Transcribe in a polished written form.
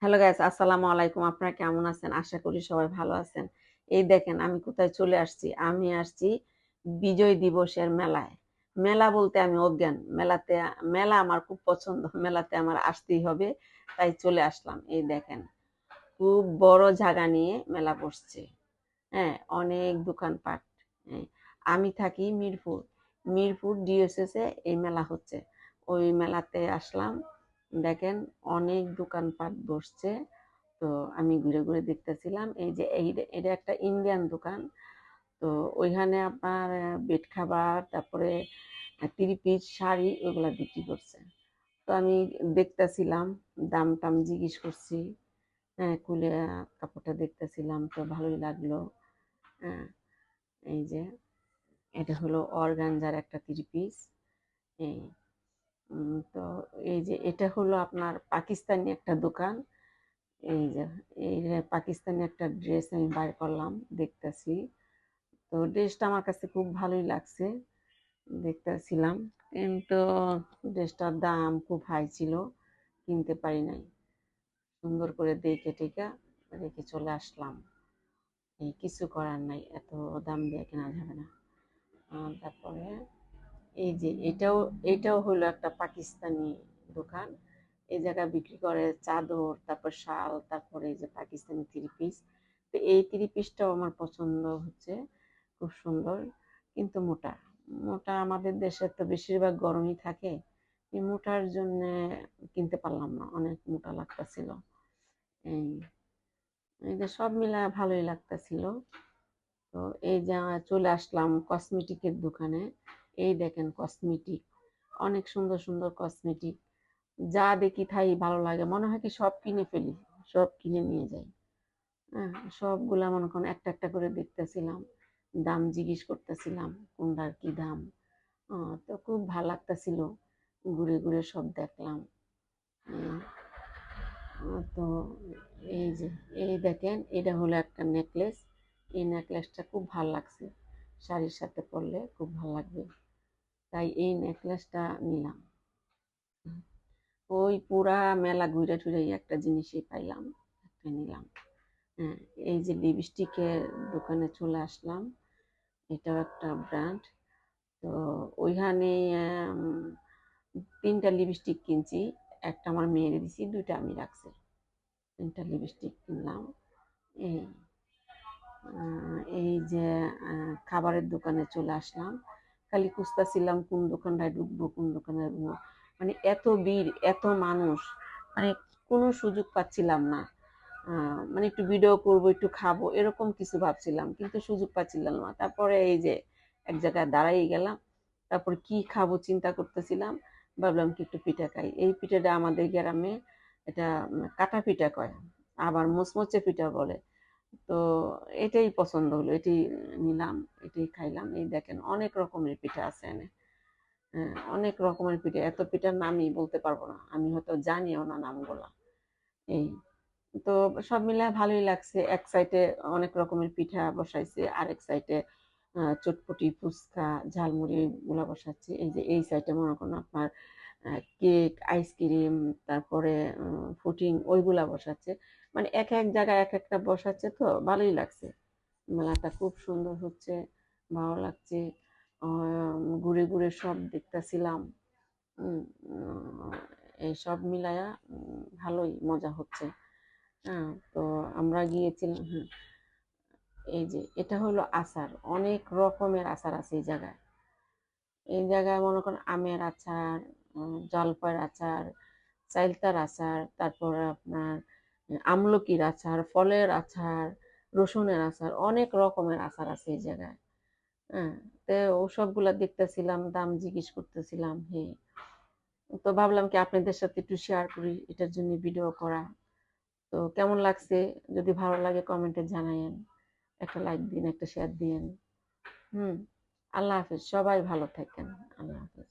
Hello guys, আসসালামু আলাইকুম। আপনারা কেমন আছেন? আশা করি সবাই ভালো আছেন। এই দেখেন আমি কোথায় চলে আসছি। আমি আসছি বিজয় দিবসের মেলায়। মেলা বলতে আমি অজ্ঞান। মেলা আমার খুব পছন্দ। মেলাতে আমার আসতেই হবে। তাই চলে আসলাম। এই দেখেন খুব বড় জায়গা নিয়ে মেলা বসছে। হ্যাঁ, অনেক দোকানপাট। হ্যাঁ, আমি থাকি মিরপুর। মিরপুর ডিওসিস এ এই মেলা হচ্ছে। ওই মেলাতে আসলাম। দেখেন অনেক দোকানপাট বসছে। তো আমি ঘুরে ঘুরে দেখতেছিলাম। এই যে এটা একটা ইন্ডিয়ান দোকান। তো ওইখানে আপনার বেড খাবার, তারপরে থ্রি পিস শাড়ি ওগুলা বিক্রি করছে। তো আমি দেখতেছিলাম, দাম টাম জিজ্ঞেস করছি। হ্যাঁ, খুলে কাপড়টা দেখতেছিলাম, তো ভালোই লাগলো। হ্যাঁ, এই যে এটা হলো অর্গানজার একটা থ্রি পিস। এই তো এই যে এটা হলো আপনার পাকিস্তানি একটা দোকান। এই যে এই যে পাকিস্তানি একটা ড্রেস আমি বাই করলাম, দেখতেছি। তো ড্রেসটা আমার কাছে খুব ভালোই লাগছে, দেখতেছিলাম। কিন্তু ড্রেসটার দাম খুব হাই ছিল, কিনতে পারি নাই। সুন্দর করে দেখে টেকে রেখে চলে আসলাম। এই কিছু করার নাই, এত দাম দিয়ে কেনা যাবে না। তারপরে এই যে এটাও হলো একটা পাকিস্তানি দোকান। এই জায়গায় বিক্রি করে চাদর, তারপর শাল, তারপরে এই যে পাকিস্তানি থ্রি পিস। তো এই থ্রি পিসটাও আমার পছন্দ হচ্ছে, খুব সুন্দর কিন্তু মোটা। মোটা আমাদের দেশে তো বেশিরভাগ গরমই থাকে। এই মোটার জন্য কিনতে পারলাম না, অনেক মোটা লাগতেছিল। এই এই যে সব মিলায় ভালোই লাগতেছিল। তো এই যে চলে আসলাম কসমেটিকের দোকানে। এই দেখেন কসমেটিক, অনেক সুন্দর সুন্দর কসমেটিক। যা দেখি তাই ভালো লাগে, মনে হয় কি সব কিনে ফেলি, সব কিনে নিয়ে যাই। হ্যাঁ, সবগুলা মনে করেন একটা একটা করে দেখতেছিলাম, দাম জিজ্ঞেস করতেছিলাম কোনটার কি দাম। তো খুব ভালো লাগতেছিল, ঘুরে ঘুরে সব দেখলাম। তো এই যে এই দেখেন এটা হলো একটা নেকলেস। এই নেকলেসটা খুব ভালো লাগছে, শাড়ির সাথে পরলে খুব ভালো লাগবে, তাই এই নেকলেসটা নিলাম। ওই পুরা মেলা ঘুরে টুরে একটা জিনিসই পাইলাম, একটা নিলাম। হ্যাঁ, এই যে লিপস্টিকের দোকানে চলে আসলাম। এটাও একটা ব্র্যান্ড। তো ওইখানে তিনটা লিপস্টিক কিনছি। একটা আমার মেয়েরে দিছি, দুইটা আমি রাখছি। তিনটা লিপস্টিক কিনলাম। এই এই যে খাবারের দোকানে চলে আসলাম। খালি খুঁজতেছিলাম কোন দোকানটায় ঢুকবো, কোন দোকানে ঢুকবো। মানে এত ভিড়, এত মানুষ, মানে কোনো সুযোগ পাচ্ছিলাম না। মানে একটু ভিডিও করবো, একটু খাবো, এরকম কিছু ভাবছিলাম, কিন্তু সুযোগ পাচ্ছিলাম না। তারপরে এই যে এক জায়গায় দাঁড়াই গেলাম। তারপর কি খাবো চিন্তা করতেছিলাম। ভাবলাম কি একটু পিঠা খাই। এই পিঠাটা আমাদের গ্রামে এটা কাটা পিঠা কয়, আবার মুচমুচে পিঠা বলে। তো এটাই পছন্দ হলো, এটাই নিলাম, এটাই খাইলাম। এই দেখেন অনেক রকমের পিঠা আছে এনে। হ্যাঁ, অনেক রকমের পিঠা, এত পিঠার নামই বলতে পারবো না, আমি হয়তো জানিও না নামগুলা। এই তো সব মিলায় ভালোই লাগছে। এক সাইডে অনেক রকমের পিঠা বসাইছে, আরেক সাইডে চটপটি, ফুচকা, ঝালমুড়ি গুলা বসাচ্ছে। এই যে এই সাইডে মনে করেন আপনার কেক, আইসক্রিম, তারপরে ফুডিং ওইগুলা বসাচ্ছে। মানে এক এক জায়গায় এক একটা বসাচ্ছে, তো ভালোই লাগছে। মেলাটা খুব সুন্দর হচ্ছে, ভালো লাগছে। ঘুরে ঘুরে সব দেখতেছিলাম। এই সব মিলায়া ভালোই মজা হচ্ছে। হ্যাঁ, তো আমরা গিয়েছিলাম। হ্যাঁ, এই যে এটা হলো আচার, অনেক রকমের আচার আছে এই জায়গায়। এই জায়গায় মনে করেন আমের আচার, জলপাইয়ের আচার, চাইলতার আচার, তারপরে আপনার আমলকির আচার, ফলের আচার, রসুনের আচার, অনেক রকমের আচার আছে এই জায়গায়। হ্যাঁ, তো ওসবগুলা দেখতেছিলাম, দাম জিজ্ঞেস করতেছিলাম। হ্যাঁ, তো ভাবলাম কি আপনাদের সাথে একটু শেয়ার করি, এটার জন্য ভিডিও করা। তো কেমন লাগছে, যদি ভালো লাগে কমেন্টে জানায়েন, একটা লাইক দিন, একটা শেয়ার দিন। হুম, আল্লাহ হাফেজ, সবাই ভালো থাকেন। আল্লাহ হাফেজ।